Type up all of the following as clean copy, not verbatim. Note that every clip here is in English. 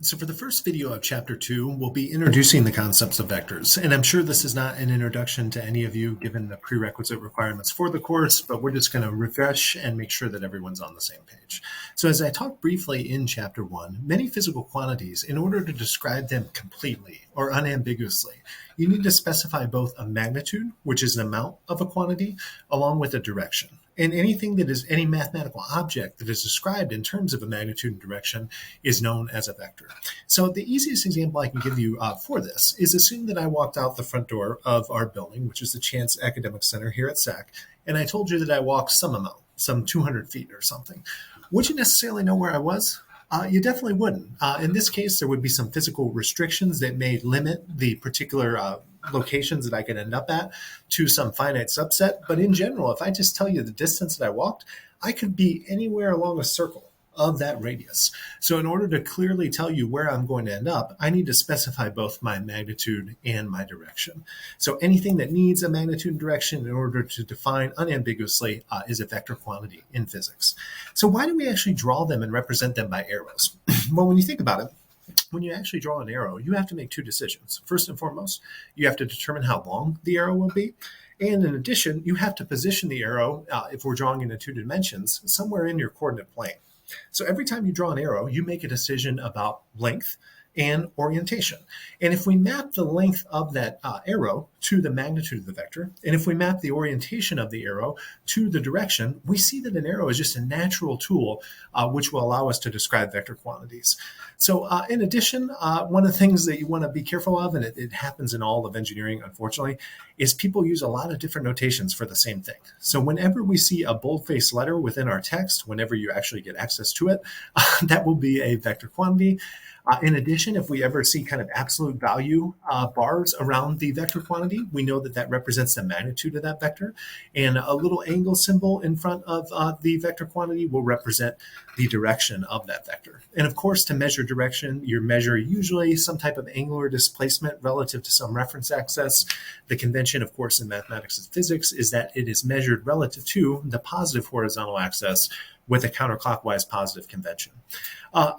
So for the first video of Chapter 2, we'll be introducing the concepts of vectors. And I'm sure this is not an introduction to any of you given the prerequisite requirements for the course, but we're just going to refresh and make sure that everyone's on the same page. So as I talked briefly in Chapter 1, many physical quantities, in order to describe them completely or unambiguously, you need to specify both a magnitude, which is an amount of a quantity, along with a direction. And anything that is any mathematical object that is described in terms of a magnitude and direction is known as a vector. So the easiest example I can give you for this is assume that I walked out the front door of our building, which is the Chance Academic Center here at SAC, and I told you that I walked some amount, some 200 feet or something. Would you necessarily know where I was? You definitely wouldn't. In this case, there would be some physical restrictions that may limit the particular locations that I could end up at to some finite subset. But in general, if I just tell you the distance that I walked, I could be anywhere along a circle of that radius. So in order to clearly tell you where I'm going to end up, I need to specify both my magnitude and my direction. So anything that needs a magnitude and direction in order to define unambiguously is a vector quantity in physics. So why do we actually draw them and represent them by arrows? Well, when you think about it, when you actually draw an arrow, you have to make two decisions. First and foremost, you have to determine how long the arrow will be. And in addition, you have to position the arrow, if we're drawing into two dimensions, somewhere in your coordinate plane. So every time you draw an arrow, you make a decision about length and orientation. And if we map the length of that arrow to the magnitude of the vector, and if we map the orientation of the arrow to the direction, we see that an arrow is just a natural tool which will allow us to describe vector quantities. So in addition, one of the things that you want to be careful of, and it happens in all of engineering, unfortunately, is people use a lot of different notations for the same thing. So whenever we see a boldface letter within our text, whenever you actually get access to it, that will be a vector quantity. In addition, if we ever see kind of absolute value bars around the vector quantity, we know that that represents the magnitude of that vector. And a little angle symbol in front of the vector quantity will represent the direction of that vector. And of course, to measure direction, you measure usually some type of angular displacement relative to some reference axis. The convention, of course, in mathematics and physics is that it is measured relative to the positive horizontal axis with a counterclockwise positive convention.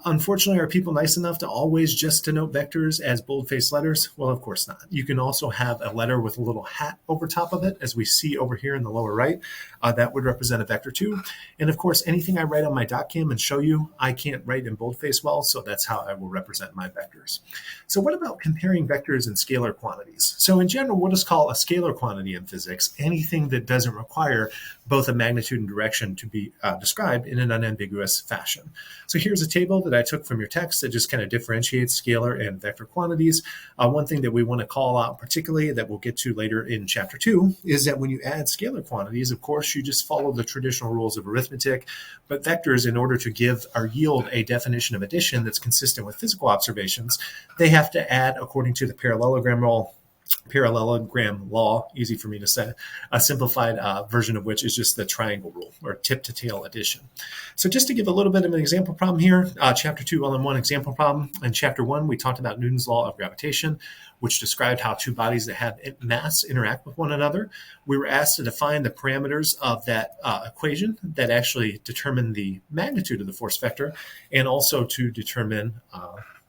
Unfortunately, are people nice enough to always just denote vectors as boldface letters? Well, of course not. You can also have a letter with a little hat over top of it, as we see over here in the lower right. That would represent a vector too. And of course, anything I write on my .cam and show you, I can't write in boldface well, so that's how I will represent my vectors. So what about comparing vectors and scalar quantities? So in general, we'll just call a scalar quantity in physics anything that doesn't require both a magnitude and direction to be described in an unambiguous fashion. So here's a table that I took from your text that just kind of differentiates scalar and vector quantities. One thing that we want to call out particularly that we'll get to later in Chapter 2 is that when you add scalar quantities, of course, you just follow the traditional rules of arithmetic, but vectors, in order to give or yield a definition of addition that's consistent with physical observations, they have to add, according to the parallelogram law, easy for me to say, a simplified version of which is just the triangle rule or tip to tail addition. So just to give a little bit of an example problem here, Chapter 2 all-in-one example problem. In Chapter 1, we talked about Newton's law of gravitation, which described how two bodies that have mass interact with one another. We were asked to define the parameters of that equation that actually determine the magnitude of the force vector and also to determine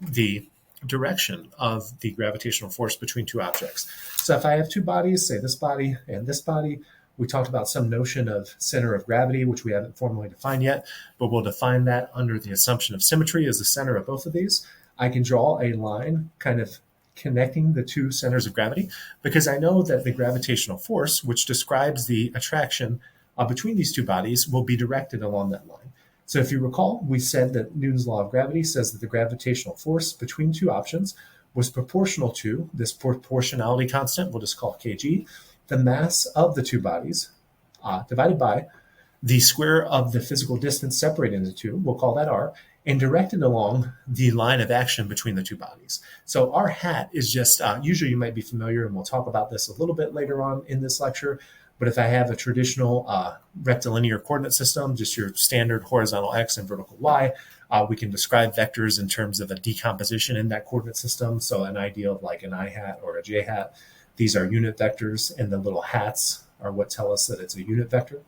the direction of the gravitational force between two objects. So if I have two bodies, say this body and this body, we talked about some notion of center of gravity, which we haven't formally defined yet, but we'll define that under the assumption of symmetry as the center of both of these. I can draw a line kind of connecting the two centers of gravity because I know that the gravitational force, which describes the attraction between these two bodies, will be directed along that line. So if you recall, we said that Newton's law of gravity says that the gravitational force between two options was proportional to this proportionality constant, we'll just call kg, the mass of the two bodies divided by the square of the physical distance separating the two, we'll call that r, and directed along the line of action between the two bodies. So our hat is just, usually you might be familiar, and we'll talk about this a little bit later on in this lecture, but if I have a traditional rectilinear coordinate system, just your standard horizontal x and vertical y, we can describe vectors in terms of a decomposition in that coordinate system. So an idea of like an I hat or a j hat, these are unit vectors, and the little hats are what tell us that it's a unit vector.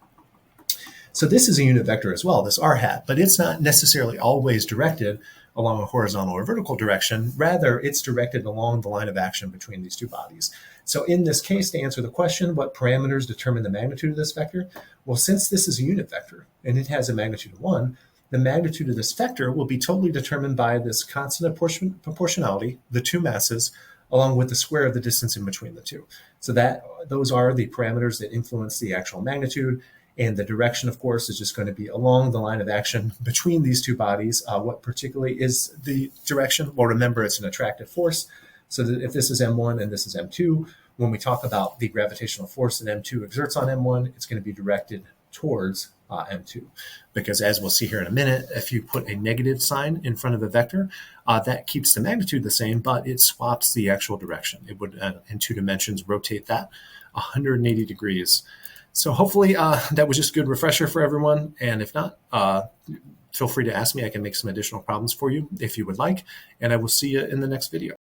So this is a unit vector as well, this r hat, but it's not necessarily always directed along a horizontal or vertical direction. Rather, it's directed along the line of action between these two bodies. So in this case, to answer the question, what parameters determine the magnitude of this vector? Well, since this is a unit vector and it has a magnitude of 1, the magnitude of this vector will be totally determined by this constant proportionality, the two masses, along with the square of the distance in between the two. So those are the parameters that influence the actual magnitude. And the direction, of course, is just going to be along the line of action between these two bodies. What particularly is the direction? Well, remember, it's an attractive force. So that if this is M1 and this is M2, when we talk about the gravitational force that M2 exerts on M1, it's going to be directed towards M2. Because as we'll see here in a minute, if you put a negative sign in front of a vector, that keeps the magnitude the same, but it swaps the actual direction. It would, in 2 dimensions, rotate that 180 degrees. So hopefully that was just a good refresher for everyone. And if not, feel free to ask me. I can make some additional problems for you if you would like. And I will see you in the next video.